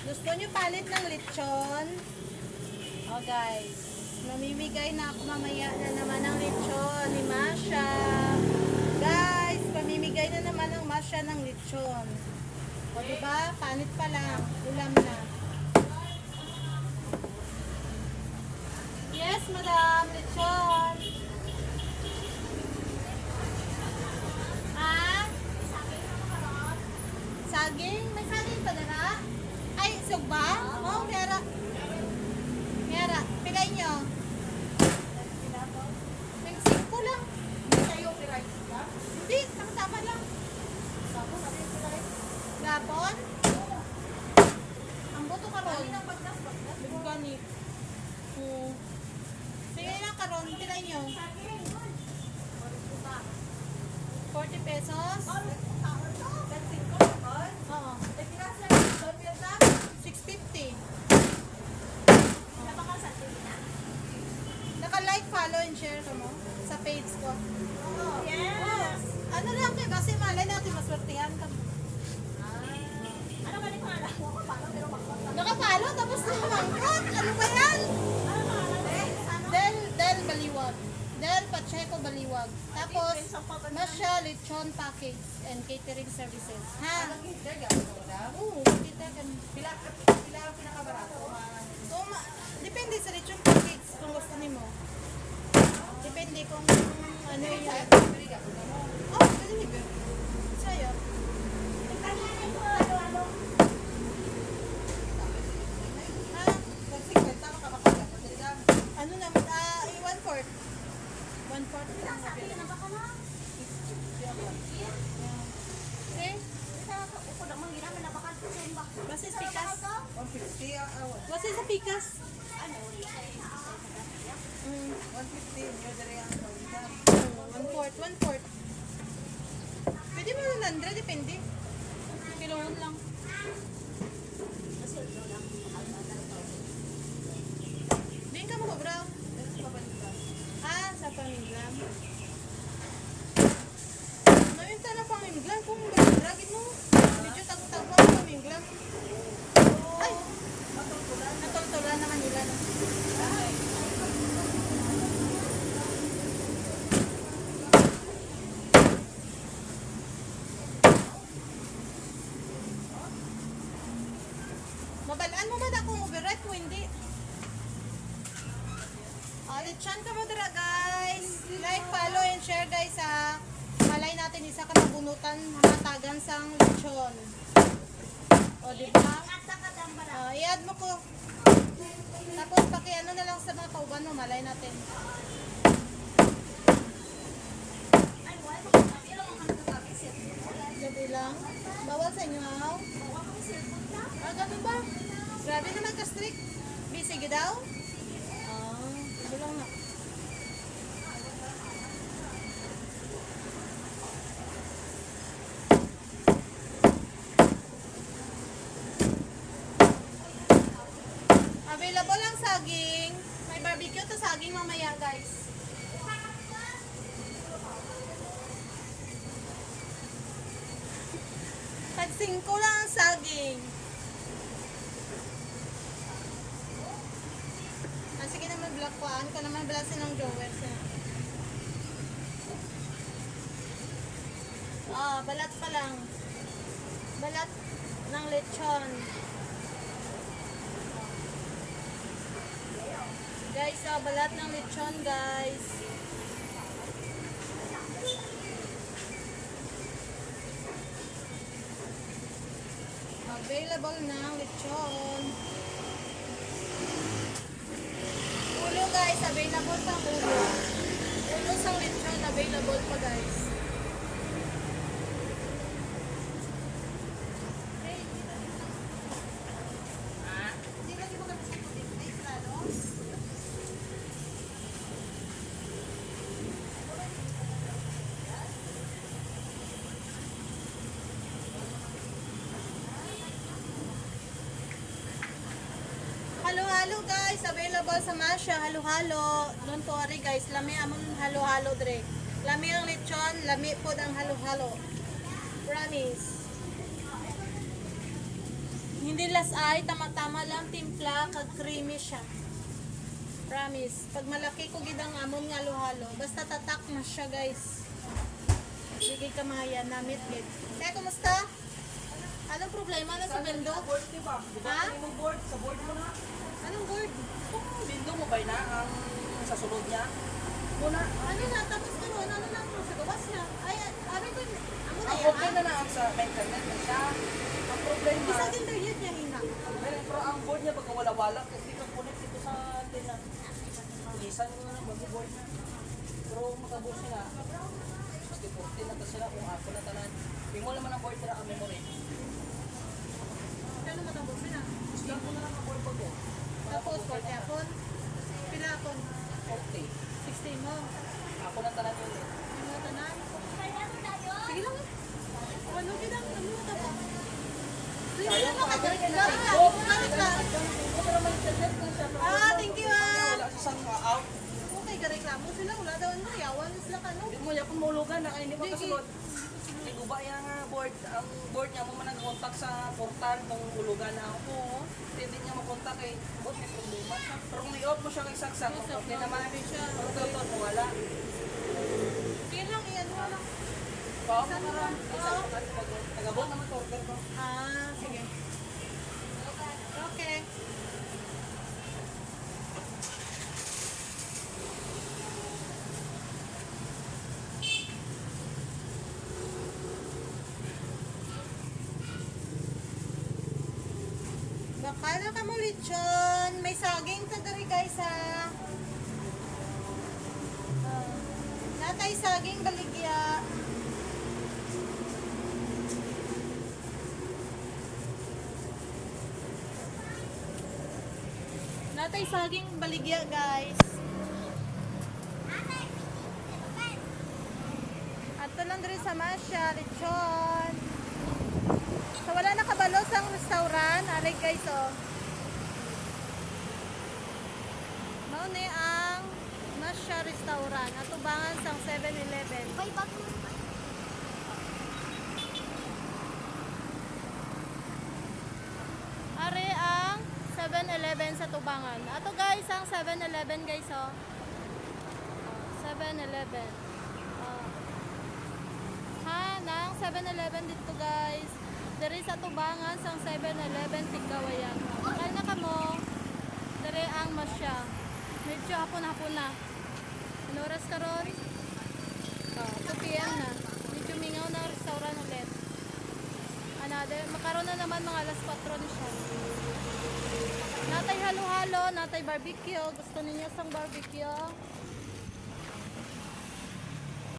Gusto nyo palit ng lechon? Oh guys, namimigay na ako mamaya na naman ng lechon ni Masha. Guys, pamimigay na naman ng Masha ng lechon. O diba? Panit pa lang. Ulam na. Yes, madam. Lechon. Ah? Saging? May saging pa na? Ay, isog ba? Oh, mera. Mera. Pilay nyo. May 5 lang. Hindi, tama lang. Gapon? Ang buto karon. Gani. Sige na karon, pilay nyo. 40 pesos? Oo. 650. Naka-like, follow, and share ka mo sa page ko. Yes! Ano lang kayo, kasi malay natin maswertihan ka. Nakapalo, tapos namangkot. Ano ba yan? Del Baliwag. Del Pacheco Baliwag. Tapos, Masha Lechon Package and Catering Services. Ha? Oo, kita kan. Pila ang pinakabarato? Depende sa lechon package kung gusto nimo. Depende kung ano yan. Oh, pwede nyo. Sa'yo. Ano naman? 1/4. 1/4 lang. Okay? Basis pikas. 150 ang awan. Basis sa pikas. 150 yung dari ang kawitan. 1/4. Pwede mo ng 100, depende. Kilohan lang. Di ka mo bro? Ah, sa paminglam. Naminta na paminglam kung lagin mo. Medyo tagtag ang paminglam. Ay! Natultulan naman nila. No? Mabalaan mo man akong override kung hindi. Lechon ka mo dira guys. Like, follow, and share guys ha. Malay natin isa ka nabunutan matagan sang lechon. O diba? I-add mo ko. Tapos pakiano na lang sa mga kauban mo. Malay natin. Gabi lang. Bawal sa inyo ha? Ah, ganun ba? Grabe naman ka-strict. Busy ka daw? Bilang na. Available ang saging. May barbecue to saging mamaya guys. Tag 5 lang ang saging. Sige naman vlog ko. Ano ko naman blasin ng jowers. Balat pa lang. Balat ng lechon. Guys, balat ng lechon guys. Available na lechon. Ulo guys, available pa ulo. Ulo sang lechon, available pa guys. Halo-halo guys, available sa Masha, halo-halo. Don't worry guys, lami amon halo-halo dre. Lami ang lechon, lami po ang halo-halo. Promise. Sindilas ay tama-tama lang timpla kag creamy siya. Promise. Pag malaki ko gidang amon nga halo-halo, basta tatak na siya guys. Sige ka mahayan namit gid. Kaya kumusta? Anong problema na sa bendo? Board, di ba? Ha? Yung board, sa board mo na. Anong board? Kung window mo ba na ang sa sulod niya? Muna. Ano na? Tapos karon ano na po sa gawas na? Ay, ari ko amo na Ang yan. okay na na ang sa internet na siya. Ang problema, Isa din internet niya hina. pero ang board niya baga wala-wala kasi ka connect dito sa antena. Lisan mo na mag-board na. Pero makabos sila. Mas 14 na to sila kung ako na tanan. Imo naman ang board nila ang memory. Kano matambos na? Gusto ko na lang ang board ko. Tapos 40 apon. Pila apon? 40. 16 mo. Ako na tanan yun. Ano tanan? Sige lang. Ano gid ang ano ta pa? Sige lang makagalit ka. Galit ka. Ito naman internet na siya. Ah, thank you ah. Wala sa sang out. Okay, gareklamo sila. Wala daw ano. Yawan sila kano. Hindi mo yapon maulugan na hindi mo kasulod. Hindi guba yung board. Ang board niya mo man nag-contact sa portal ng ulugan na ako. Hindi niya makontak eh. Bot may problema siya. Pero kung i-off mo siya kay saksak, okay naman. Pero total mo wala. Sige lang, iyan mo lang. Oo, maram. Tagabot naman to order ko. Ah, sige. Okay. Bakala ka mo lechon. May saging ta diri guys ha. Natay saging baligya. Natay saging baligya guys. Ato lang diri sa Masya, lechon. So wala na kabalo sa restaurant. Aray guys oh. Mao ni ang Masya restaurant. Atubangan sang 7-Eleven. Are ang 7-Eleven sa Tubangan. Ato guys, ang 7-Eleven guys oh. 7-Eleven. Ha, nang 7-Eleven dito guys. Dere sa Tubangan sang 7-Eleven Tigkawayan. Bakal na kamo. Dere ang Masya. Medyo hapon-hapon na. Ano oras karon? 2 PM na. Medyo mingaw na ang restaurant ulit. Another, makaroon na naman mga alas 4 na siya. Natay halo-halo, natay barbecue. Gusto ninyo sang barbecue?